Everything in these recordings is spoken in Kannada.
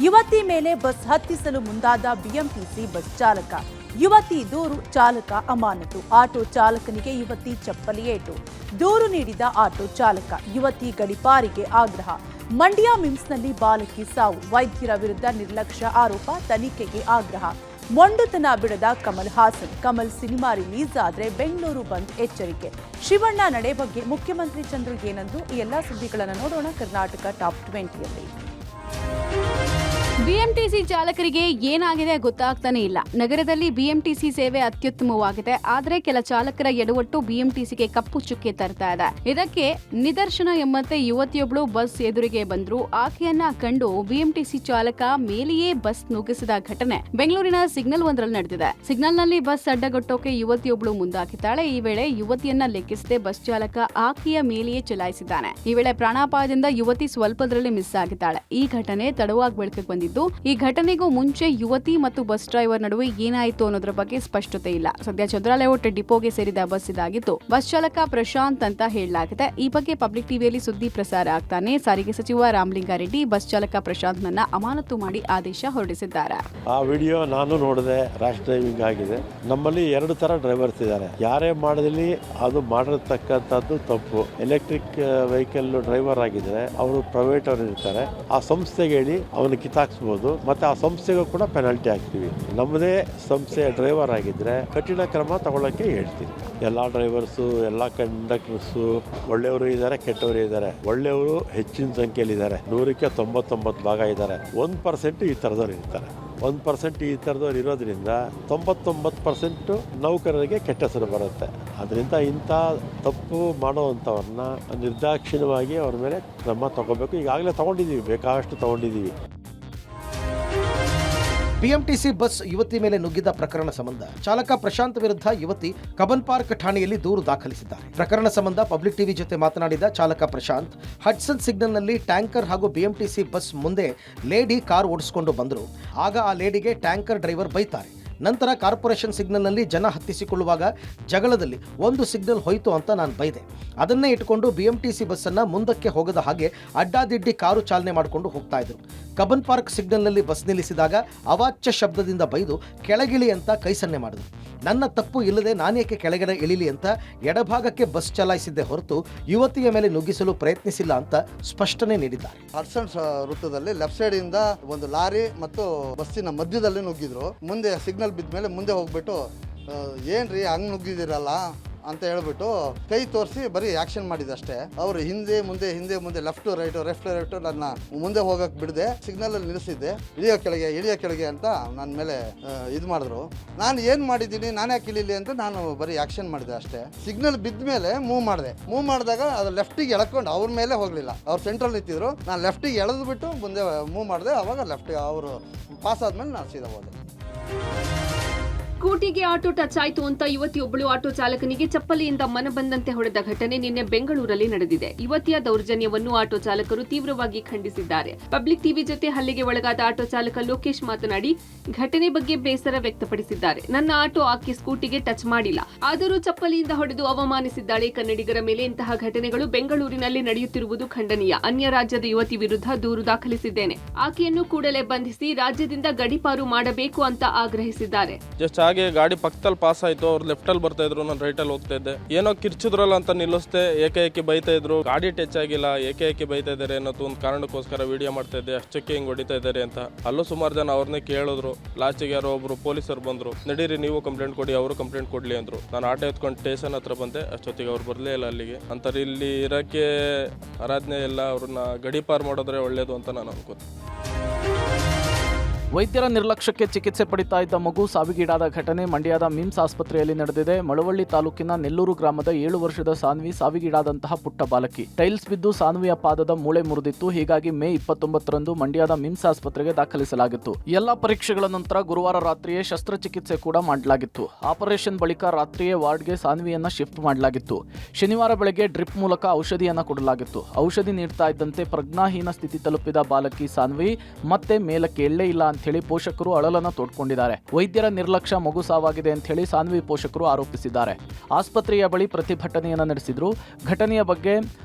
ಯುವತಿ ಮೇಲೆ ಬಸ್ ಹತ್ತಿಸಲು ಮುಂದಾದ ಬಿಎಂಟಿಸಿ ಬಸ್ ಚಾಲಕ. ಯುವತಿ ದೂರು, ಚಾಲಕ ಅಮಾನತು. ಆಟೋ ಚಾಲಕನಿಗೆ ಯುವತಿ ಚಪ್ಪಲಿ ಏಟು. ದೂರು ನೀಡಿದ ಆಟೋ ಚಾಲಕ. ಯುವತಿ ಗಡಿಪಾರಿಗೆ ಆಗ್ರಹ. ಮಂಡ್ಯ ಮಿಮ್ಸ್ನಲ್ಲಿ ಬಾಲಕಿ ಸಾವು. ವೈದ್ಯರ ವಿರುದ್ಧ ನಿರ್ಲಕ್ಷ್ಯ ಆರೋಪ, ತನಿಖೆಗೆ ಆಗ್ರಹ. ಮೊಂಡುತನ ಬಿಡದ ಕಮಲ್ ಹಾಸನ್. ಕಮಲ್ ಸಿನಿಮಾ ರಿಲೀಸ್ ಆದ್ರೆ ಬೆಂಗಳೂರು ಬಂದ್ ಎಚ್ಚರಿಕೆ. ಶಿವಣ್ಣ ನಡೆ ಬಗ್ಗೆ ಮುಖ್ಯಮಂತ್ರಿ ಚಂದ್ರು ಏನಂದ್ರು? ಈ ಎಲ್ಲಾ ಸುದ್ದಿಗಳನ್ನು ನೋಡೋಣ ಕರ್ನಾಟಕ ಟಾಪ್ 20ಯಲ್ಲಿ. ಬಿಎಂಟಿಸಿ ಚಾಲಕರಿಗೆ ಏನಾಗಿದೆ ಗೊತ್ತಾಗ್ತಾನೆ ಇಲ್ಲ. ನಗರದಲ್ಲಿ ಬಿಎಂಟಿಸಿ ಸೇವೆ ಅತ್ಯುತ್ತಮವಾಗಿದೆ, ಆದರೆ ಕೆಲ ಚಾಲಕರ ಎಡವಟ್ಟು ಬಿಎಂಟಿಸಿಗೆ ಕಪ್ಪು ಚುಕ್ಕೆ ತರ್ತಾ ಇದೆ. ಇದಕ್ಕೆ ನಿದರ್ಶನ ಎಂಬಂತೆ ಯುವತಿಯೊಬ್ಬಳು ಬಸ್ ಎದುರಿಗೆ ಬಂದ್ರು. ಆಕೆಯನ್ನ ಕಂಡು ಬಿಎಂಟಿಸಿ ಚಾಲಕ ಮೇಲೆಯೇ ಬಸ್ ನುಗ್ಗಿಸಿದ ಘಟನೆ ಬೆಂಗಳೂರಿನ ಸಿಗ್ನಲ್ ಒಂದರಲ್ಲಿ ನಡೆದಿದೆ. ಸಿಗ್ನಲ್ನಲ್ಲಿ ಬಸ್ ಅಡ್ಡಗಟ್ಟೋಕೆ ಯುವತಿಯೊಬ್ಬಳು ಮುಂದಾಕಿದ್ದಾಳೆ. ಈ ವೇಳೆ ಯುವತಿಯನ್ನ ಲೆಕ್ಕಿಸದೆ ಬಸ್ ಚಾಲಕ ಆಕೆಯ ಮೇಲೆಯೇ ಚಲಾಯಿಸಿದ್ದಾನೆ. ಈ ವೇಳೆ ಪ್ರಾಣಾಪಾಯದಿಂದ ಯುವತಿ ಸ್ವಲ್ಪದರಲ್ಲಿ ಮಿಸ್ ಆಗಿದ್ದಾಳೆ. ಈ ಘಟನೆ ತಡವಾಗಿ ಬೆಳಕಿಗೆ ಬಂದಿದ್ದು, ಈ ಘಟನೆಗೂ ಮುಂಚೆ ಯುವತಿ ಮತ್ತು ಬಸ್ ಡ್ರೈವರ್ ನಡುವೆ ಏನಾಯಿತು ಅನ್ನೋದ್ರ ಬಗ್ಗೆ ಸ್ಪಷ್ಟತೆ ಇಲ್ಲ. ಸದ್ಯ ಚಂದ್ರಲೇಔಟ್ ಡಿಪೋಗೆ ಸೇರಿದ ಬಸ್ ಇದಾಗಿದ್ದು, ಬಸ್ ಚಾಲಕ ಪ್ರಶಾಂತ್ ಅಂತ ಹೇಳಲಾಗಿದೆ. ಈ ಬಗ್ಗೆ ಪಬ್ಲಿಕ್ ಟಿವಿಯಲ್ಲಿ ಸುದ್ದಿ ಪ್ರಸಾರ ಆಗ್ತಾನೆ ಸಾರಿಗೆ ಸಚಿವ ರಾಮಲಿಂಗಾರೆಡ್ಡಿ ಬಸ್ ಚಾಲಕ ಪ್ರಶಾಂತ್ ನನ್ನ ಅಮಾನತು ಮಾಡಿ ಆದೇಶ ಹೊರಡಿಸಿದ್ದಾರೆ. ಆ ವಿಡಿಯೋ ನಾನು ನೋಡಿದೆ. ರ್ಯಾಶ್ ಡ್ರೈವಿಂಗ್ ಆಗಿದೆ. ನಮ್ಮಲ್ಲಿ 2 ತರ ಡ್ರೈವರ್ಸ್ ಇದ್ದಾರೆ. ಯಾರೇ ಮಾಡಿದಲ್ಲಿ ಅದು ಮಾಡಿರ್ತಕ್ಕಂಥದ್ದು ತಪ್ಪು. ಎಲೆಕ್ಟ್ರಿಕ್ ವೆಹಿಕಲ್ ಡ್ರೈವರ್ ಆಗಿದ್ರೆ ಅವರು ಪ್ರೈವೇಟ್ ಅವರು ಇರ್ತಾರೆ. ಆ ಸಂಸ್ಥೆಗೆ ಹೇಳಿ ಅವನು ಕಿತ್ತಾಕ್ಸ್ಬೋದು, ಮತ್ತೆ ಆ ಸಂಸ್ಥೆಗೂ ಕೂಡ ಪೆನಾಲ್ಟಿ ಹಾಕ್ತೀವಿ. ನಮ್ಮದೇ ಸಂಸ್ಥೆಯ ಡ್ರೈವರ್ ಆಗಿದ್ರೆ ಕಠಿಣ ಕ್ರಮ ತಗೊಳ್ಳೋಕೆ ಹೇಳ್ತೀವಿ. ಎಲ್ಲ ಡ್ರೈವರ್ಸು, ಎಲ್ಲ ಕಂಡಕ್ಟರ್ಸು ಒಳ್ಳೆಯವರು ಇದ್ದಾರೆ, ಕೆಟ್ಟವರು ಇದ್ದಾರೆ. ಒಳ್ಳೆಯವರು ಹೆಚ್ಚಿನ ಸಂಖ್ಯೆಯಲ್ಲಿ ಇದ್ದಾರೆ. 100ಕ್ಕೆ 99 ಭಾಗ ಇದ್ದಾರೆ. 1% ಈ ಥರದವ್ರು ಇರ್ತಾರೆ. 1% ಈ ಥರದವ್ರು ಇರೋದ್ರಿಂದ 99% ನೌಕರರಿಗೆ ಕೆಟ್ಟ ಹೆಸರು ಬರುತ್ತೆ. ಅದರಿಂದ ಇಂಥ ತಪ್ಪು ಮಾಡೋವಂಥವ್ರನ್ನ ನಿರ್ದಾಕ್ಷಿಣ್ಯವಾಗಿ ಅವ್ರ ಮೇಲೆ ಕ್ರಮ ತಗೋಬೇಕು. ಈಗಾಗಲೇ ತಗೊಂಡಿದ್ದೀವಿ, ಬೇಕಾದಷ್ಟು ತಗೊಂಡಿದ್ದೀವಿ. ಬಿಎಂಟಿಸಿ ಬಸ್ ಯುವತಿ ಮೇಲೆ ನುಗ್ಗಿದ ಪ್ರಕರಣ ಸಂಬಂಧ ಚಾಲಕ ಪ್ರಶಾಂತ್ ವಿರುದ್ಧ ಯುವತಿ ಕಬ್ಬನ್ ಪಾರ್ಕ್ ಠಾಣೆಯಲ್ಲಿ ದೂರು ದಾಖಲಿಸಿದ್ದಾರೆ. ಪ್ರಕರಣ ಸಂಬಂಧ ಪಬ್ಲಿಕ್ ಟಿವಿ ಜೊತೆ ಮಾತನಾಡಿದ ಚಾಲಕ ಪ್ರಶಾಂತ್, ಹಡ್ಸನ್ ಸಿಗ್ನಲ್ನಲ್ಲಿ ಟ್ಯಾಂಕರ್ ಹಾಗೂ ಬಿಎಂಟಿಸಿ ಬಸ್ ಮುಂದೆ ಲೇಡಿ ಕಾರ್ ಓಡಿಸಿಕೊಂಡು ಬಂದರು. ಆಗ ಆ ಲೇಡಿಗೆ ಟ್ಯಾಂಕರ್ ಡ್ರೈವರ್ ಬೈತಾರೆ. ನಂತರ ಕಾರ್ಪೊರೇಷನ್ ಸಿಗ್ನಲ್ನಲ್ಲಿ ಜನ ಹತ್ತಿಸಿಕೊಳ್ಳುವಾಗ ಜಗಳದಲ್ಲಿ ಒಂದು ಸಿಗ್ನಲ್ ಹೋಯಿತು ಅಂತ ನಾನು ಬೈದೆ. ಅದನ್ನೇ ಇಟ್ಕೊಂಡು ಬಿಎಂಟಿಸಿ ಬಸ್ಸನ್ನು ಮುಂದಕ್ಕೆ ಹೋಗದ ಹಾಗೆ ಅಡ್ಡಾದಿಡ್ಡಿ ಕಾರು ಚಾಲನೆ ಮಾಡಿಕೊಂಡು ಹೋಗ್ತಾ ಇದ್ರು. ಕಬ್ಬನ್ ಪಾರ್ಕ್ ಸಿಗ್ನಲ್ನಲ್ಲಿ ಬಸ್ ನಿಲ್ಲಿಸಿದಾಗ ಅವಾಚ್ಯ ಶಬ್ದದಿಂದ ಬೈದು ಕೆಳಗಿಳಿ ಅಂತ ಕೈ ಸನ್ನೆ ಮಾಡಿದ್ರು. ನನ್ನ ತಪ್ಪು ಇಲ್ಲದೆ ನಾನೇಕೆ ಕೆಳಗಡೆ ಇಳಿಲಿ ಅಂತ ಎಡಭಾಗಕ್ಕೆ ಬಸ್ ಚಲಾಯಿಸಿದ್ದೆ ಹೊರತು ಯುವತಿಯ ಮೇಲೆ ನುಗ್ಗಿಸಲು ಪ್ರಯತ್ನಿಸಿಲ್ಲ ಅಂತ ಸ್ಪಷ್ಟನೆ ನೀಡಿದ್ದಾರೆ. ಹಡ್ಸನ್ ವೃತ್ತದಲ್ಲಿ ಲೆಫ್ಟ್ ಸೈಡ್ ಇಂದ ಒಂದು ಲಾರಿ ಮತ್ತು ಬಸ್ಸಿನ ಮಧ್ಯದಲ್ಲಿ ನುಗ್ಗಿದ್ರು. ಮುಂದೆ ಸಿಗ್ನಲ್ ಬಿದ್ದ ಮೇಲೆ ಮುಂದೆ ಹೋಗ್ಬಿಟ್ಟು ಏನ್ರಿ ಹಂಗ್ ನುಗ್ಗಿದಿರಲ್ಲ ಅಂತ ಹೇಳ್ಬಿಟ್ಟು ಕೈ ತೋರಿಸಿ ಬರೀ ಆಕ್ಷನ್ ಮಾಡಿದೆ ಅಷ್ಟೇ. ಅವ್ರು ಹಿಂದೆ ಮುಂದೆ ಲೆಫ್ಟ್ ರೈಟ್ ನನ್ನ ಮುಂದೆ ಹೋಗಕ್ ಬಿಡದೆ ಸಿಗ್ನಲ್ ಅಲ್ಲಿ ನಿಲ್ಲಿಸಿದ್ದೆ. ಇಳಿಯೋ ಕೆಳಗೆ ಅಂತ ನನ್ನ ಮೇಲೆ ಇದು ಮಾಡಿದ್ರು. ನಾನು ಏನ್ ಮಾಡಿದ್ದೀನಿ, ನಾನು ಯಾಕೆ ಇಳಿಲಿ ಅಂತ ನಾನು ಬರೀ ಆಕ್ಷನ್ ಮಾಡಿದೆ ಅಷ್ಟೇ. ಸಿಗ್ನಲ್ ಬಿದ್ದ ಮೇಲೆ ಮೂವ್ ಮಾಡಿದಾಗ ಅದು ಲೆಫ್ಟಿಗೆ ಎಳ್ಕೊಂಡು ಅವ್ರ ಮೇಲೆ ಹೋಗ್ಲಿಲ್ಲ. ಅವ್ರು ಸೆಂಟ್ರಲ್ ನಿಂತಿದ್ರು. ನಾನು ಲೆಫ್ಟಿಗೆ ಎಳೆದು ಬಿಟ್ಟು ಮುಂದೆ ಮೂವ್ ಮಾಡಿದೆ. ಅವಾಗ ಲೆಫ್ಟ್ ಅವರು ಪಾಸ್ ಆದ್ಮೇಲೆ ನಾನು ಸೀದಾ ಹೋದೆ. ಸ್ಕೂಟಿಗೆ ಆಟೋ ಟಚ್ ಆಯ್ತು ಅಂತ ಯುವತಿಯೊಬ್ಬಳು ಆಟೋ ಚಾಲಕನಿಗೆ ಚಪ್ಪಲಿಯಿಂದ ಮನ ಬಂದಂತೆ ಹೊಡೆದ ಘಟನೆ ನಿನ್ನೆ ಬೆಂಗಳೂರಲ್ಲಿ ನಡೆದಿದೆ. ಯುವತಿಯ ದೌರ್ಜನ್ಯವನ್ನು ಆಟೋ ಚಾಲಕರು ತೀವ್ರವಾಗಿ ಖಂಡಿಸಿದ್ದಾರೆ. ಪಬ್ಲಿಕ್ ಟಿವಿ ಜೊತೆ ಹಲ್ಲೆಗೆ ಒಳಗಾದ ಆಟೋ ಚಾಲಕ ಲೋಕೇಶ್ ಮಾತನಾಡಿ ಘಟನೆ ಬಗ್ಗೆ ಬೇಸರ ವ್ಯಕ್ತಪಡಿಸಿದ್ದಾರೆ. ನನ್ನ ಆಟೋ ಆಕೆ ಸ್ಕೂಟಿಗೆ ಟಚ್ ಮಾಡಿಲ್ಲ, ಆದರೂ ಚಪ್ಪಲಿಯಿಂದ ಹೊಡೆದು ಅವಮಾನಿಸಿದ್ದಾಳೆ. ಕನ್ನಡಿಗರ ಮೇಲೆ ಇಂತಹ ಘಟನೆಗಳು ಬೆಂಗಳೂರಿನಲ್ಲಿ ನಡೆಯುತ್ತಿರುವುದು ಖಂಡನೀಯ. ಅನ್ಯ ರಾಜ್ಯದ ಯುವತಿ ವಿರುದ್ಧ ದೂರು ದಾಖಲಿಸಿದ್ದೇನೆ. ಆಕೆಯನ್ನು ಕೂಡಲೇ ಬಂಧಿಸಿ ರಾಜ್ಯದಿಂದ ಗಡೀಪಾರು ಮಾಡಬೇಕು ಅಂತ ಆಗ್ರಹಿಸಿದ್ದಾರೆ. ಹಾಗೆ ಗಾಡಿ ಪಕ್ಕದಲ್ಲಿ ಪಾಸ್ ಆಯ್ತು. ಅವ್ರು ಲೆಫ್ಟ್ ಅಲ್ಲಿ ಬರ್ತಾ ಇದ್ರು, ನಾನು ರೈಟ್ ಅಲ್ಲಿ ಹೋಗ್ತಾ ಇದ್ದೆ. ಏನೋ ಕಿರ್ಚಿದ್ರಲ್ಲ ಅಂತ ನಿಲ್ಲಿಸ್ದೆ. ಏಕೆ ಬೈತಾ ಇದ್ರು. ಗಾಡಿ ಟಚ್ ಆಗಿಲ್ಲ, ಏಕೆ ಬೈತಾ ಇದಾರೆ ಅನ್ನೋದು ಒಂದು ಕಾರಣಕ್ಕೋಸ್ಕರ ವಿಡಿಯೋ ಮಾಡ್ತಾ ಇದ್ದೆ. ಅಷ್ಟಕ್ಕೆ ಹಿಂಗ್ ಹೊಡಿತಾ ಇದ್ದಾರೆ ಅಂತ. ಅಲ್ಲೂ ಸುಮಾರು ಜನ ಅವ್ರನ್ನೇ ಕೇಳಿದ್ರು. ಲಾಸ್ಟಿಗೆ ಯಾರೋ ಒಬ್ರು ಪೊಲೀಸರು ಬಂದ್ರು. ನಡೀರಿ ನೀವು ಕಂಪ್ಲೇಂಟ್ ಕೊಡಿ, ಅವರು ಕಂಪ್ಲೇಂಟ್ ಕೊಡ್ಲಿ ಅಂದ್ರು. ನಾನು ಆಟೋ ಎತ್ಕೊಂಡು ಸ್ಟೇಷನ್ ಹತ್ರ ಬಂದೆ. ಅಷ್ಟೊತ್ತಿಗೆ ಅವ್ರು ಬರ್ಲೇ ಇಲ್ಲ ಅಲ್ಲಿಗೆ. ಅಂತಾರೆ ಇಲ್ಲಿ ಇರಕ್ಕೆ ಆರಾಧನೆ ಇಲ್ಲ, ಅವ್ರನ್ನ ಗಡೀಪಾರ್ ಮಾಡಿದ್ರೆ ಒಳ್ಳೇದು ಅಂತ ನಾನು ಅನ್ಕೋತೀನಿ. ವೈದ್ಯರ ನಿರ್ಲಕ್ಷ್ಯಕ್ಕೆ ಚಿಕಿತ್ಸೆ ಪಡಿತಾ ಇದ್ದ ಮಗು ಸಾವಿಗೀಡಾದ ಘಟನೆ ಮಂಡ್ಯದ ಮಿಮ್ಸ್ ಆಸ್ಪತ್ರೆಯಲ್ಲಿ ನಡೆದಿದೆ. ಮಳವಳ್ಳಿ ತಾಲೂಕಿನ ನೆಲ್ಲೂರು ಗ್ರಾಮದ 7 ವರ್ಷದ ಸಾನ್ವಿ ಸಾವಿಗೀಡಾದಂತಹ ಪುಟ್ಟ ಬಾಲಕಿ. ಟೈಲ್ಸ್ ಬಿದ್ದು ಸಾನ್ವಿಯ ಪಾದದ ಮೂಳೆ ಮುರಿದಿತ್ತು. ಹೀಗಾಗಿ ಮೇ 29ರಂದು ಮಂಡ್ಯದ ಮಿಮ್ಸ್ ಆಸ್ಪತ್ರೆಗೆ ದಾಖಲಿಸಲಾಗಿತ್ತು. ಎಲ್ಲಾ ಪರೀಕ್ಷೆಗಳ ನಂತರ ಗುರುವಾರ ರಾತ್ರಿಯೇ ಶಸ್ತ್ರಚಿಕಿತ್ಸೆ ಕೂಡ ಮಾಡಲಾಗಿತ್ತು. ಆಪರೇಷನ್ ಬಳಿಕ ರಾತ್ರಿಯೇ ವಾರ್ಡ್ಗೆ ಸಾನ್ವಿಯನ್ನ ಶಿಫ್ಟ್ ಮಾಡಲಾಗಿತ್ತು. ಶನಿವಾರ ಬೆಳಗ್ಗೆ ಡ್ರಿಪ್ ಮೂಲಕ ಔಷಧಿಯನ್ನ ಕೊಡಲಾಗಿತ್ತು. ಔಷಧಿ ನೀಡ್ತಾ ಇದ್ದಂತೆ ಪ್ರಜ್ಞಾಹೀನ ಸ್ಥಿತಿ ತಲುಪಿದ ಬಾಲಕಿ ಸಾನ್ವಿ ಮತ್ತೆ ಮೇಲಕ್ಕೆ ಎಳ್ಳೇ ಇಲ್ಲ ಹೇಳಿ ಪೋಷಕರು ಅಳಲನ್ನ ತೋಡ್ಕೊಂಡಿದ್ದಾರೆ. ವೈದ್ಯರ ನಿರ್ಲಕ್ಷ್ಯ ಮಗು ಸಾವಾಗಿದೆ ಅಂತ ಹೇಳಿ ಸಾನ್ವಿ ಪೋಷಕರು ಆರೋಪಿಸಿದ್ದಾರೆ. ಆಸ್ಪತ್ರೆಯ ಬಳಿ ಪ್ರತಿಭಟನೆಯನ್ನ ನಡೆಸಿದ್ರು. ಘಟನೆಯ ಬಗ್ಗೆ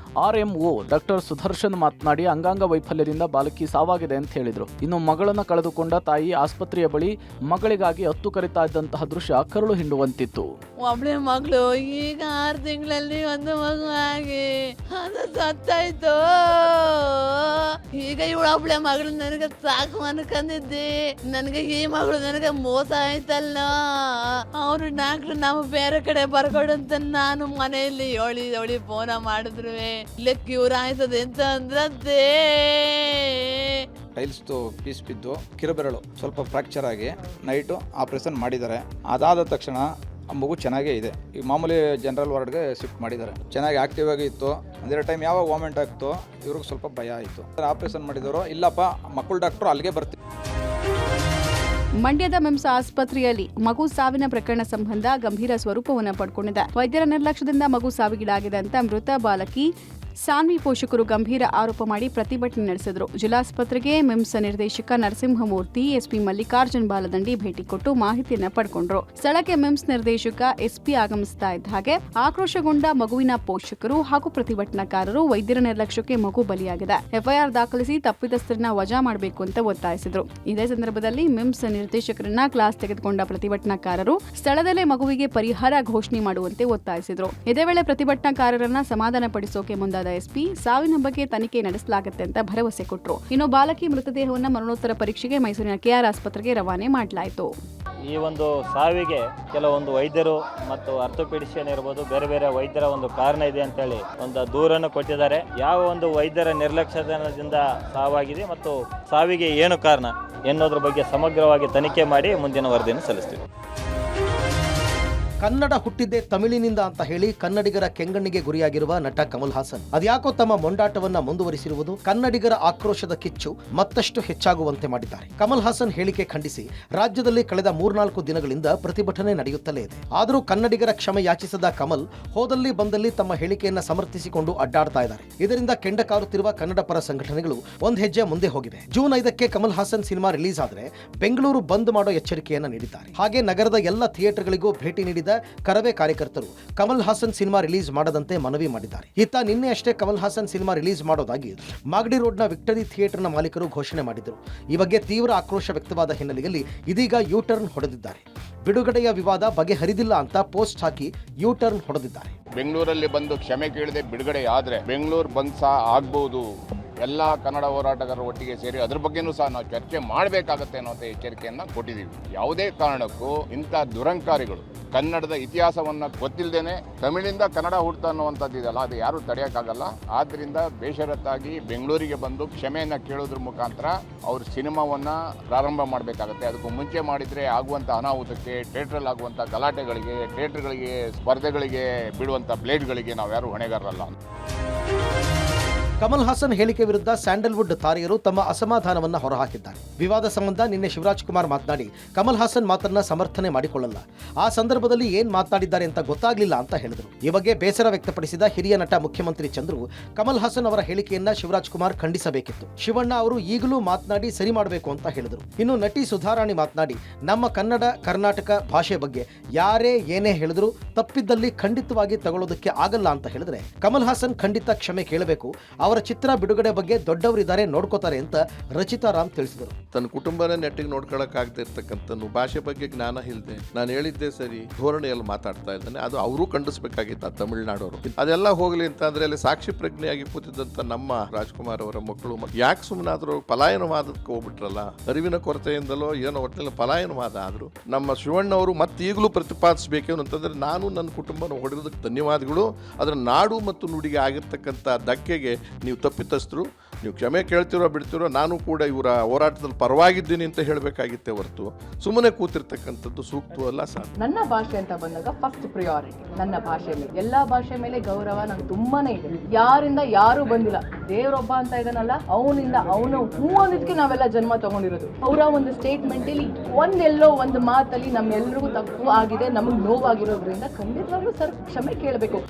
RMO ಡಾಕ್ಟರ್ ಸುದರ್ಶನ್ ಮಾತನಾಡಿ ಅಂಗಾಂಗ ವೈಫಲ್ಯದಿಂದ ಬಾಲಕಿ ಸಾವಾಗಿದೆ ಅಂತ ಹೇಳಿದ್ರು. ಇನ್ನು ಮಗಳನ್ನ ಕಳೆದುಕೊಂಡ ತಾಯಿ ಆಸ್ಪತ್ರೆಯ ಬಳಿ ಮಗಳಿಗಾಗಿ ಹತ್ತು ಕರಿತಾ ಇದ್ದಂತಹ ದೃಶ್ಯ ಕರುಳು ಹಿಂಡುವಂತಿತ್ತು. ಒಬ್ಳೆ ಮಗಳು ಈಗ 6 ತಿಂಗಳಲ್ಲಿ ಒಂದು ಮಗು ಆಗಿ ಅದು ಸತ್ತಾಯ್ತು. ಈಗ ಇವಳೊಬ್ಳೆ ಮಗಳು ನನಗೆ ಸಾಕು ಅನ್ಕೊಂಡಿದ್ದೆ. ನನಗೆ ಈ ಮಗಳು ನನಗೆ ಮೋಸ ಆಯ್ತಲ್ಲ. ಅವರು ಡಾಕ್ಟ್ರು ನಾವು ಬೇರೆ ಕಡೆ ಬರ್ಕೊಡು ಅಂತ ನಾನು ಮನೆಯಲ್ಲಿ ಹೇಳಿ ಫೋನ ಮಾಡಿದ್ರು. ಇಲ್ಲೇ ಕ್ಯೂರ್ ಆಯ್ತದೆ ಅಂತ ಅಂದ್ರದ್ದೇ. ಟೈಲ್ಸ್ ಪೀಸ್ ಬಿದ್ದು ಕಿರುಬೆರಳು ಸ್ವಲ್ಪ ಫ್ರಾಕ್ಚರ್ ಆಗಿ ನೈಟು ಆಪರೇಷನ್ ಮಾಡಿದ್ದಾರೆ. ಅದಾದ ತಕ್ಷಣ ಆ ಮಗು ಚೆನ್ನಾಗೇ ಇದೆ. ಈಗ ಮಾಮೂಲಿ ಜನರಲ್ ವಾರ್ಡ್ಗೆ ಶಿಫ್ಟ್ ಮಾಡಿದ್ದಾರೆ. ಚೆನ್ನಾಗಿ ಆಕ್ಟಿವ್ ಆಗಿ ಇತ್ತು. ಒಂದೆರಡು ಟೈಮ್ ಯಾವಾಗ ವಾಮಿಟ್ ಆಗ್ತೋ ಇವ್ರಿಗೆ ಸ್ವಲ್ಪ ಭಯ ಆಯಿತು. ಆಪರೇಷನ್ ಮಾಡಿದವರು ಇಲ್ಲಪ್ಪ ಮಕ್ಕಳು ಡಾಕ್ಟ್ರು ಅಲ್ಲಿಗೆ ಬರ್ತೀವಿ. ಮಂಡ್ಯದ ಮಿಮ್ಸ್ ಆಸ್ಪತ್ರೆಯಲ್ಲಿ ಮಗು ಸಾವಿನ ಪ್ರಕರಣ ಸಂಬಂಧ ಗಂಭೀರ ಸ್ವರೂಪವನ್ನು ಪಡ್ಕೊಂಡಿದೆ. ವೈದ್ಯರ ನಿರ್ಲಕ್ಷ್ಯದಿಂದ ಮಗು ಸಾವಿಗೀಡಾಗಿದೆ ಅಂತ ಮೃತ ಬಾಲಕಿ ಸಾನ್ವಿ ಪೋಷಕರು ಗಂಭೀರ ಆರೋಪ ಮಾಡಿ ಪ್ರತಿಭಟನೆ ನಡೆಸಿದರು. ಜಿಲ್ಲಾಸ್ಪತ್ರೆಗೆ ಮಿಮ್ಸ್ ನಿರ್ದೇಶಕ ನರಸಿಂಹಮೂರ್ತಿ, ಎಸ್ಪಿ ಮಲ್ಲಿಕಾರ್ಜುನ್ ಬಾಲದಂಡಿ ಭೇಟಿ ಕೊಟ್ಟು ಮಾಹಿತಿಯನ್ನ ಪಡ್ಕೊಂಡ್ರು. ಸ್ಥಳಕ್ಕೆ ಮಿಮ್ಸ್ ನಿರ್ದೇಶಕ ಎಸ್ಪಿ ಆಗಮಿಸ್ತಾ ಇದ್ದ ಹಾಗೆ ಆಕ್ರೋಶಗೊಂಡ ಮಗುವಿನ ಪೋಷಕರು ಹಾಗೂ ಪ್ರತಿಭಟನಾಕಾರರು ವೈದ್ಯರ ನಿರ್ಲಕ್ಷ್ಯಕ್ಕೆ ಮಗು ಬಲಿಯಾಗಿದೆ, ಎಫ್ಐಆರ್ ದಾಖಲಿಸಿ ತಪ್ಪಿತಸ್ಥರನ್ನ ವಜಾ ಮಾಡಬೇಕು ಅಂತ ಒತ್ತಾಯಿಸಿದ್ರು. ಇದೇ ಸಂದರ್ಭದಲ್ಲಿ ಮಿಮ್ಸ್ ನಿರ್ದೇಶಕರನ್ನ ಕ್ಲಾಸ್ ತೆಗೆದುಕೊಂಡ ಪ್ರತಿಭಟನಾಕಾರರು ಸ್ಥಳದಲ್ಲೇ ಮಗುವಿಗೆ ಪರಿಹಾರ ಘೋಷಣೆ ಮಾಡುವಂತೆ ಒತ್ತಾಯಿಸಿದ್ರು. ಇದೇ ವೇಳೆ ಪ್ರತಿಭಟನಾಕಾರರನ್ನ ಸಮಾಧಾನ ಪಡಿಸೋಕೆ ಮುಂದಾದ ಎಸ್ಪಿ ಸಾವಿನ ಬಗ್ಗೆ ತನಿಖೆ ನಡೆಸಲಾಗುತ್ತೆ ಅಂತ ಭರವಸೆ ಕೊಟ್ಟರು. ಇನ್ನು ಬಾಲಕಿ ಮೃತದೇಹವನ್ನು ಮರಣೋತ್ತರ ಪರೀಕ್ಷೆಗೆ ಮೈಸೂರಿನ KR ಆಸ್ಪತ್ರೆಗೆ ರವಾನೆ ಮಾಡಲಾಯಿತು. ಈ ಒಂದು ಸಾವಿಗೆ ಕೆಲವೊಂದು ವೈದ್ಯರು ಮತ್ತು ಆರ್ಥೋಪೆಡಿಷಿಯನ್ ಇರ್ಬೋದು, ಬೇರೆ ಬೇರೆ ವೈದ್ಯರ ಒಂದು ಕಾರಣ ಇದೆ ಅಂತೇಳಿ ಒಂದು ದೂರನ್ನು ಕೊಟ್ಟಿದ್ದಾರೆ. ಯಾವ ಒಂದು ವೈದ್ಯರ ನಿರ್ಲಕ್ಷ್ಯದಿಂದ ಸಾವಾಗಿದೆ ಮತ್ತು ಸಾವಿಗೆ ಏನು ಕಾರಣ ಎನ್ನುವುದರ ಬಗ್ಗೆ ಸಮಗ್ರವಾಗಿ ತನಿಖೆ ಮಾಡಿ ಮುಂದಿನ ವರದಿಯನ್ನು ಸಲ್ಲಿಸ್ತೀವಿ. ಕನ್ನಡ ಹುಟ್ಟಿದ್ದೇ ತಮಿಳಿನಿಂದ ಅಂತ ಹೇಳಿ ಕನ್ನಡಿಗರ ಕೆಂಗಣ್ಣಿಗೆ ಗುರಿಯಾಗಿರುವ ನಟ ಕಮಲ್ ಹಾಸನ್ ಅದ್ಯಾಕೋ ತಮ್ಮ ಮೊಂಡಾಟವನ್ನ ಮುಂದುವರಿಸಿರುವುದು ಕನ್ನಡಿಗರ ಆಕ್ರೋಶದ ಕಿಚ್ಚು ಮತ್ತಷ್ಟು ಹೆಚ್ಚಾಗುವಂತೆ ಮಾಡಿದ್ದಾರೆ. ಕಮಲ್ ಹಾಸನ್ ಹೇಳಿಕೆ ಖಂಡಿಸಿ ರಾಜ್ಯದಲ್ಲಿ ಕಳೆದ 3-4 ದಿನಗಳಿಂದ ಪ್ರತಿಭಟನೆ ನಡೆಯುತ್ತಲೇ ಇದೆ. ಆದರೂ ಕನ್ನಡಿಗರ ಕ್ಷಮೆ ಯಾಚಿಸದ ಕಮಲ್ ಹೋದಲ್ಲಿ ಬಂದಲ್ಲಿ ತಮ್ಮ ಹೇಳಿಕೆಯನ್ನ ಸಮರ್ಥಿಸಿಕೊಂಡು ಅಡ್ಡಾಡ್ತಾ ಇದ್ದಾರೆ. ಇದರಿಂದ ಕೆಂಡ ಕಾರುತ್ತಿರುವ ಕನ್ನಡ ಪರ ಸಂಘಟನೆಗಳು ಒಂದ್ ಹೆಜ್ಜೆ ಮುಂದೆ ಹೋಗಿವೆ. ಜೂನ್ 5ಕ್ಕೆ ಕಮಲ್ ಹಾಸನ್ ಸಿನಿಮಾ ರಿಲೀಸ್ ಆದರೆ ಬೆಂಗಳೂರು ಬಂದ್ ಮಾಡೋ ಎಚ್ಚರಿಕೆಯನ್ನ ನೀಡಿದ್ದಾರೆ. ಹಾಗೆ ನಗರದ ಎಲ್ಲ ಥಿಯೇಟರ್ಗಳಿಗೂ ಭೇಟಿ ನೀಡಿದ ಕರವೇ ಕಾರ್ಯಕರ್ತರು ಕಮಲ್ ಹಾಸನ್ ಸಿನಿಮಾ ರಿಲೀಸ್ ಮಾಡದಂತೆ ಮನವಿ ಮಾಡಿದ್ದಾರೆ. ಇತ್ತ ನಿನ್ನೆ ಅಷ್ಟೇ ಕಮಲ್ ಹಾಸನ್ ಸಿನಿಮಾ ರಿಲೀಸ್ ಮಾಡೋದಾಗಿ ಮಾಗಡಿ ರೋಡ್ನ ವಿಕ್ಟರಿ ಥಿಯೇಟರ್ನ ಮಾಲೀಕರು ಘೋಷಣೆ ಮಾಡಿದ್ದರು. ಈ ಬಗ್ಗೆ ತೀವ್ರ ಆಕ್ರೋಶ ವ್ಯಕ್ತವಾದ ಹಿನ್ನೆಲೆಯಲ್ಲಿ ಇದೀಗ ಯೂ ಟರ್ನ್ ಹೊಡೆದಿದ್ದಾರೆ. ಬಿಡುಗಡೆಯ ವಿವಾದ ಬಗೆಹರಿದಿಲ್ಲ ಅಂತ ಪೋಸ್ಟ್ ಹಾಕಿ ಯೂ ಟರ್ನ್ ಹೊಡೆದಿದ್ದಾರೆ. ಬೆಂಗಳೂರಲ್ಲಿ ಬಂದು ಕ್ಷಮೆ ಕೇಳದೆ ಬಿಡುಗಡೆ ಆದ್ರೆ ಬೆಂಗಳೂರು ಬಂದ್ ಸಹ ಆಗ್ಬಹುದು. ಎಲ್ಲ ಕನ್ನಡ ಹೋರಾಟಗಾರರ ಒಟ್ಟಿಗೆ ಸೇರಿ ಅದ್ರ ಬಗ್ಗೆನೂ ಸಹ ನಾವು ಚರ್ಚೆ ಮಾಡಬೇಕಾಗತ್ತೆ ಅನ್ನೋಂಥ ಎಚ್ಚರಿಕೆಯನ್ನ ಕೊಟ್ಟಿದ್ದೀವಿ. ಯಾವುದೇ ಕಾರಣಕ್ಕೂ ಇಂಥ ದುರಂಕಾರಿಗಳು ಕನ್ನಡದ ಇತಿಹಾಸವನ್ನ ಗೊತ್ತಿಲ್ಲದೇನೆ ತಮಿಳಿಂದ ಕನ್ನಡ ಹುಡ್ತಾ ಅನ್ನುವಂಥದ್ದು ಇದೆಯಲ್ಲ, ಅದು ಯಾರು ತಡೆಯೋಕ್ಕಾಗಲ್ಲ. ಆದ್ರಿಂದ ಬೇಷರತ್ತಾಗಿ ಬೆಂಗಳೂರಿಗೆ ಬಂದು ಕ್ಷಮೆಯನ್ನ ಕೇಳೋದ್ರ ಮುಖಾಂತರ ಅವ್ರ ಸಿನಿಮಾವನ್ನ ಪ್ರಾರಂಭ ಮಾಡಬೇಕಾಗತ್ತೆ. ಅದಕ್ಕೂ ಮುಂಚೆ ಮಾಡಿದ್ರೆ ಆಗುವಂಥ ಅನಾಹುತಕ್ಕೆ, ಥಿಯೇಟ್ರಲ್ಲಿ ಆಗುವಂಥ ಗಲಾಟೆಗಳಿಗೆ, ಥಿಯೇಟರ್ಗಳಿಗೆ, ಸ್ಪರ್ಧೆಗಳಿಗೆ ಬೀಳುವಂಥ ಬ್ಲೇಡ್ಗಳಿಗೆ ನಾವು ಯಾರು ಹೊಣೆಗಾರರಲ್ಲ. ಕಮಲ್ ಹಾಸನ್ ಹೇಳಿಕೆ ವಿರುದ್ಧ ಸ್ಯಾಂಡಲ್ವುಡ್ ತಾರೆಯರು ತಮ್ಮ ಅಸಮಾಧಾನವನ್ನ ಹೊರಹಾಕಿದ್ದಾರೆ. ವಿವಾದ ಸಂಬಂಧ ನಿನ್ನೆ ಶಿವರಾಜ್ ಕುಮಾರ್ ಮಾತನಾಡಿ ಕಮಲ್ ಹಾಸನ್ ಮಾತನ್ನ ಸಮರ್ಥನೆ ಮಾಡಿಕೊಳ್ಳಲ್ಲ, ಆ ಸಂದರ್ಭದಲ್ಲಿ ಏನ್ ಮಾತನಾಡಿದ್ದಾರೆ ಅಂತ ಗೊತ್ತಾಗ್ಲಿಲ್ಲ ಅಂತ ಹೇಳಿದರು. ಈ ಬಗ್ಗೆ ಬೇಸರ ವ್ಯಕ್ತಪಡಿಸಿದ ಹಿರಿಯ ನಟ ಮುಖ್ಯಮಂತ್ರಿ ಚಂದ್ರು ಕಮಲ್ ಹಾಸನ್ ಅವರ ಹೇಳಿಕೆಯನ್ನ ಶಿವರಾಜ್ ಕುಮಾರ್ ಖಂಡಿಸಬೇಕಿತ್ತು. ಶಿವಣ್ಣ ಅವರು ಈಗಲೂ ಮಾತನಾಡಿ ಸರಿ ಮಾಡಬೇಕು ಅಂತ ಹೇಳಿದರು. ಇನ್ನು ನಟಿ ಸುಧಾರಾಣಿ ಮಾತನಾಡಿ ನಮ್ಮ ಕನ್ನಡ ಕರ್ನಾಟಕ ಭಾಷೆ ಬಗ್ಗೆ ಯಾರೇ ಏನೇ ಹೇಳಿದ್ರು ತಪ್ಪಿದ್ದಲ್ಲಿ ಖಂಡಿತವಾಗಿ ತಗೊಳ್ಳೋದಕ್ಕೆ ಆಗಲ್ಲ ಅಂತ ಹೇಳಿದ್ರೆ ಕಮಲ್ ಹಾಸನ್ ಖಂಡಿತ ಕ್ಷಮೆ ಕೇಳಬೇಕು. ಅವರ ಚಿತ್ರ ಬಿಡುಗಡೆ ಬಗ್ಗೆ ದೊಡ್ಡವರಿದ್ದಾರೆ, ನೋಡ್ಕೋತಾರೆ ಅಂತ ರಚಿತಾ ರಾಮ್ ತಿಳಿಸಿದರು. ತನ್ನ ಕುಟುಂಬನ ನೆಟ್ಟಿಗೆ ನೋಡ್ಕೊಳಕ್ ಆಗದೆ ಇರ್ತಕ್ಕಂಥನು ಭಾಷೆ ಬಗ್ಗೆ ಜ್ಞಾನ ಇಲ್ಲದೆ ನಾನು ಹೇಳಿದ್ದೆ ಸರಿ ಧೋರಣೆಯಲ್ಲಿ ಮಾತಾಡ್ತಾ ಇದ್ದಾನೆ. ಅದು ಅವರು ಖಂಡಿಸ್ಬೇಕಾಗಿತ್ತು ತಮಿಳುನಾಡವರು. ಅದೆಲ್ಲ ಹೋಗ್ಲಿ ಅಂತ ಅಂದ್ರೆ ಅಲ್ಲಿ ಸಾಕ್ಷಿ ಪ್ರಜ್ಞೆಯಾಗಿ ಕೂತಿದ್ದಂತ ನಮ್ಮ ರಾಜ್ಕುಮಾರ್ ಅವರ ಮಕ್ಕಳು ಯಾಕೆ ಸುಮ್ಮನಾದ್ರು ಪಲಾಯನವಾದಕ್ಕೆ ಹೋಗ್ಬಿಟ್ರಲ್ಲ, ಅರಿವಿನ ಕೊರತೆಯಿಂದಲೋ ಏನೋ ಒಟ್ಟಿನಲ್ಲಿ ಪಲಾಯನವಾದ ಆದ್ರು. ನಮ್ಮ ಶಿವಣ್ಣ ಅವರು ಮತ್ತೆ ಈಗಲೂ ಪ್ರತಿಪಾದಿಸಬೇಕೇನು ಅಂತಂದ್ರೆ ನಾನು ನನ್ನ ಕುಟುಂಬನ ಹೊಡೆಯೋದಕ್ಕೆ ಧನ್ಯವಾದಗಳು. ಅದರ ನಾಡು ಮತ್ತು ನುಡಿಗೆ ಆಗಿರ್ತಕ್ಕಂಥ ಧಕ್ಕೆಗೆ ನೀವು ತಪ್ಪಿತಸ್ಥರು, ನೀವು ಕ್ಷಮೆ ಕೇಳ್ತಿರೋ ಬಿಡ್ತಿರೋ ನಾನು ಕೂಡ ಇವರ ಹೋರಾಟದಲ್ಲಿ ಪರವಾಗಿದ್ದೀನಿ ಅಂತ ಹೇಳಬೇಕಾಗಿತ್ತೆ ಹೊರತು ಸುಮ್ಮನೆ ಕೂತಿರ್ತಕ್ಕಂಥದ್ದು ಸೂಕ್ತವಲ್ಲ. ಸಾಧ್ಯ ನನ್ನ ಭಾಷೆ ಅಂತ ಬಂದಾಗ ಫಸ್ಟ್ ಪ್ರಿಯಾರಿಟಿ ನನ್ನ ಭಾಷೆ ಮೇಲೆ, ಎಲ್ಲಾ ಭಾಷೆ ಮೇಲೆ ಗೌರವ ನಂಗೆ ತುಂಬಾನೇ ಇದೆ. ಯಾರಿಂದ ಯಾರು ಬಂದಿಲ್ಲ, ದೇವರೊಬ್ಬ ಅಂತ ಇದಾನಲ್ಲ ಅವನಿಂದ ಅವನು ಹೂ ಅನ್ನೋದಕ್ಕೆ ನಾವೆಲ್ಲ ಜನ್ಮ ತಗೊಂಡಿರೋದು. ಅವರ ಒಂದು ಸ್ಟೇಟ್ಮೆಂಟ್ ಅಲ್ಲಿ ಒಂದೆಲ್ಲೋ ಒಂದು ಮಾತಲ್ಲಿ ನಮ್ಮೆಲ್ಲರಿಗೂ ತಪ್ಪು ಆಗಿದೆ, ನಮಗೆ ನೋವಾಗಿರೋದ್ರಿಂದ ಖಂಡಿತವಾಗ್ಲೂ ಸರ್ ಕ್ಷಮೆ ಕೇಳಬೇಕು.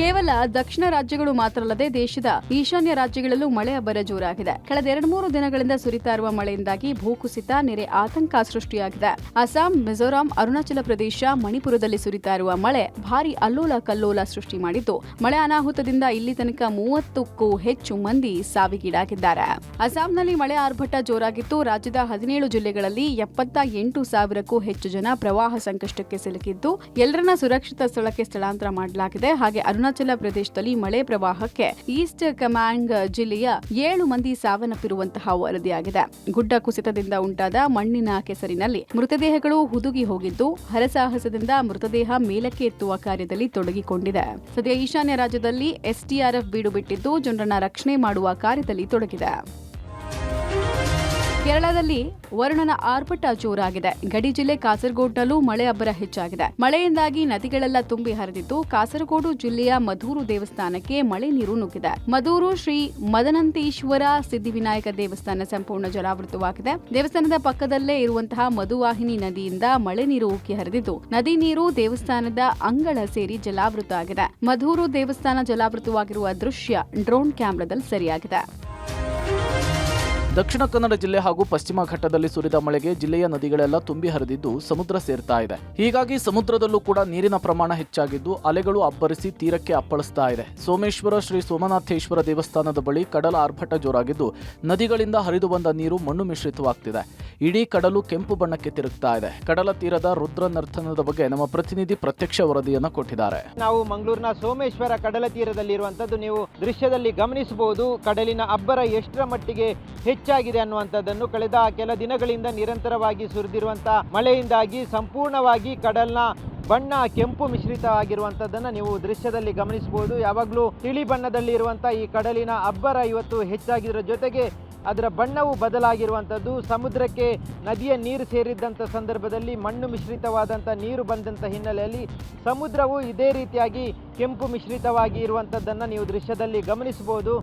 ಕೇವಲ ದಕ್ಷಿಣ ರಾಜ್ಯಗಳು ಮಾತ್ರ ಅಲ್ಲದೆ ದೇಶದ ಈಶಾನ್ಯ ರಾಜ್ಯಗಳಲ್ಲೂ ಮಳೆ ಅಬ್ಬರ ಜೋರಾಗಿದೆ. ಕಳೆದ 2-3 ದಿನಗಳಿಂದ ಸುರಿತಾ ಇರುವ ಮಳೆಯಿಂದಾಗಿ ಭೂಕುಸಿತ, ನೆರೆ ಆತಂಕ ಸೃಷ್ಟಿಯಾಗಿದೆ. ಅಸ್ಸಾಂ, ಮಿಜೋರಾಂ, ಅರುಣಾಚಲ ಪ್ರದೇಶ, ಮಣಿಪುರದಲ್ಲಿ ಸುರಿತಾ ಇರುವ ಮಳೆ ಭಾರಿ ಅಲ್ಲೋಲ ಕಲ್ಲೋಲ ಸೃಷ್ಟಿ ಮಾಡಿದ್ದು, ಮಳೆ ಅನಾಹುತದಿಂದ ಇಲ್ಲಿ ತನಕ 30ಕ್ಕೂ ಹೆಚ್ಚು ಮಂದಿ ಸಾವಿಗೀಡಾಗಿದ್ದಾರೆ. ಅಸ್ಸಾಂನಲ್ಲಿ ಮಳೆ ಆರ್ಭಟ ಜೋರಾಗಿತ್ತು. ರಾಜ್ಯದ 17 ಜಿಲ್ಲೆಗಳಲ್ಲಿ 78,000ಕ್ಕೂ ಹೆಚ್ಚು ಜನ ಪ್ರವಾಹ ಸಂಕಷ್ಟಕ್ಕೆ ಸಿಲುಕಿದ್ದು, ಎಲ್ಲರನ್ನ ಸುರಕ್ಷಿತ ಸ್ಥಳಕ್ಕೆ ಸ್ಥಳಾಂತರ ಮಾಡಲಾಗಿದೆ. ಹಾಗೆ ಅರುಣಾಚಲ ಪ್ರದೇಶದಲ್ಲಿ ಮಳೆ ಪ್ರವಾಹಕ್ಕೆ ಈಸ್ಟ್ ಕಮಾಂಗ್ ಜಿಲ್ಲೆಯ 7 ಮಂದಿ ಸಾವನ್ನಪ್ಪಿರುವಂತಹ ವರದಿಯಾಗಿದೆ. ಗುಡ್ಡ ಕುಸಿತದಿಂದ ಉಂಟಾದ ಮಣ್ಣಿನ ಕೆಸರಿನಲ್ಲಿ ಮೃತದೇಹಗಳು ಹುದುಗಿ ಹೋಗಿದ್ದು, ಹರಸಾಹಸದಿಂದ ಮೃತದೇಹ ಮೇಲಕ್ಕೆ ಎತ್ತುವ ಕಾರ್ಯದಲ್ಲಿ ತೊಡಗಿಕೊಂಡಿದೆ. ಸದ್ಯ ಈಶಾನ್ಯ ರಾಜ್ಯದಲ್ಲಿ ಎಸ್ಡಿಆರ್ಎಫ್ ಬೀಡು ಬಿಟ್ಟಿದ್ದು, ಜನರನ್ನ ರಕ್ಷಣೆ ಮಾಡುವ ಕಾರ್ಯದಲ್ಲಿ ತೊಡಗಿದೆ. ಕೇರಳದಲ್ಲಿ ವರುಣನ ಆರ್ಭಟ ಜೋರಾಗಿದೆ. ಗಡಿ ಜಿಲ್ಲೆ ಕಾಸರಗೋಡ್ನಲ್ಲೂ ಮಳೆ ಅಬ್ಬರ ಹೆಚ್ಚಾಗಿದೆ. ಮಳೆಯಿಂದಾಗಿ ನದಿಗಳೆಲ್ಲ ತುಂಬಿ ಹರಿದಿದ್ದು, ಕಾಸರಗೋಡು ಜಿಲ್ಲೆಯ ಮಧೂರು ದೇವಸ್ಥಾನಕ್ಕೆ ಮಳೆ ನೀರು ನುಗ್ಗಿದೆ. ಮಧೂರು ಶ್ರೀ ಮದನಂತೀಶ್ವರ ಸಿದ್ಧಿವಿನಾಯಕ ದೇವಸ್ಥಾನ ಸಂಪೂರ್ಣ ಜಲಾವೃತವಾಗಿದೆ. ದೇವಸ್ಥಾನದ ಪಕ್ಕದಲ್ಲೇ ಇರುವಂತಹ ಮಧುವಾಹಿನಿ ನದಿಯಿಂದ ಮಳೆ ನೀರು ಉಕ್ಕಿ ಹರಿದಿದ್ದು, ನದಿ ನೀರು ದೇವಸ್ಥಾನದ ಅಂಗಳ ಸೇರಿ ಜಲಾವೃತ ಆಗಿದೆ. ಮಧೂರು ದೇವಸ್ಥಾನ ಜಲಾವೃತವಾಗಿರುವ ದೃಶ್ಯ ಡ್ರೋನ್ ಕ್ಯಾಮೆರಾದಲ್ಲಿ ಸೆರೆಯಾಗಿದೆ. ದಕ್ಷಿಣ ಕನ್ನಡ ಜಿಲ್ಲೆ ಹಾಗೂ ಪಶ್ಚಿಮ ಘಟ್ಟದಲ್ಲಿ ಸುರಿದ ಮಳೆಗೆ ಜಿಲ್ಲೆಯ ನದಿಗಳೆಲ್ಲ ತುಂಬಿ ಹರಿದಿದ್ದು ಸಮುದ್ರ ಸೇರ್ತಾ ಇದೆ. ಹೀಗಾಗಿ ಸಮುದ್ರದಲ್ಲೂ ಕೂಡ ನೀರಿನ ಪ್ರಮಾಣ ಹೆಚ್ಚಾಗಿದ್ದು, ಅಲೆಗಳು ಅಬ್ಬರಿಸಿ ತೀರಕ್ಕೆ ಅಪ್ಪಳಿಸ್ತಾ ಇದೆ. ಸೋಮೇಶ್ವರ ಶ್ರೀ ಸೋಮನಾಥೇಶ್ವರ ದೇವಸ್ಥಾನದ ಬಳಿ ಕಡಲ ಆರ್ಭಟ ಜೋರಾಗಿದ್ದು, ನದಿಗಳಿಂದ ಹರಿದು ಬಂದ ನೀರು ಮಣ್ಣು ಮಿಶ್ರಿತವಾಗ್ತಿದೆ. ಇಡೀ ಕಡಲು ಕೆಂಪು ಬಣ್ಣಕ್ಕೆ ತಿರುಗ್ತಾ ಇದೆ. ಕಡಲ ತೀರದ ರುದ್ರ ನರ್ತನದ ಬಗ್ಗೆ ನಮ್ಮ ಪ್ರತಿನಿಧಿ ಪ್ರತ್ಯಕ್ಷ ವರದಿಯನ್ನು ಕೊಟ್ಟಿದ್ದಾರೆ. ನಾವು ಮಂಗಳೂರಿನ ಸೋಮೇಶ್ವರ ಕಡಲ ತೀರದಲ್ಲಿರುವಂತದ್ದು ನೀವು ದೃಶ್ಯದಲ್ಲಿ ಗಮನಿಸಬಹುದು. ಕಡಲಿನ ಅಬ್ಬರ ಎಷ್ಟರ ಮಟ್ಟಿಗೆ ಹೆಚ್ಚಾಗಿದೆ ಅನ್ನುವಂಥದ್ದನ್ನು ಕಳೆದ ಕೆಲ ದಿನಗಳಿಂದ ನಿರಂತರವಾಗಿ ಸುರಿದಿರುವಂತಹ ಮಳೆಯಿಂದಾಗಿ ಸಂಪೂರ್ಣವಾಗಿ ಕಡಲ್ನ ಬಣ್ಣ ಕೆಂಪು ಮಿಶ್ರಿತ ಆಗಿರುವಂಥದ್ದನ್ನು ನೀವು ದೃಶ್ಯದಲ್ಲಿ ಗಮನಿಸಬಹುದು. ಯಾವಾಗಲೂ ತಿಳಿ ಬಣ್ಣದಲ್ಲಿ ಇರುವಂತಹ ಈ ಕಡಲಿನ ಅಬ್ಬರ ಇವತ್ತು ಹೆಚ್ಚಾಗಿರೋ ಜೊತೆಗೆ ಅದರ ಬಣ್ಣವು ಬದಲಾಗಿರುವಂಥದ್ದು. ಸಮುದ್ರಕ್ಕೆ ನದಿಯ ನೀರು ಸೇರಿದ್ದಂಥ ಸಂದರ್ಭದಲ್ಲಿ ಮಣ್ಣು ಮಿಶ್ರಿತವಾದಂಥ ನೀರು ಬಂದಂಥ ಹಿನ್ನೆಲೆಯಲ್ಲಿ ಸಮುದ್ರವು ಇದೇ ರೀತಿಯಾಗಿ ಕೆಂಪು ಮಿಶ್ರಿತವಾಗಿ ಇರುವಂಥದ್ದನ್ನು ನೀವು ದೃಶ್ಯದಲ್ಲಿ ಗಮನಿಸಬಹುದು.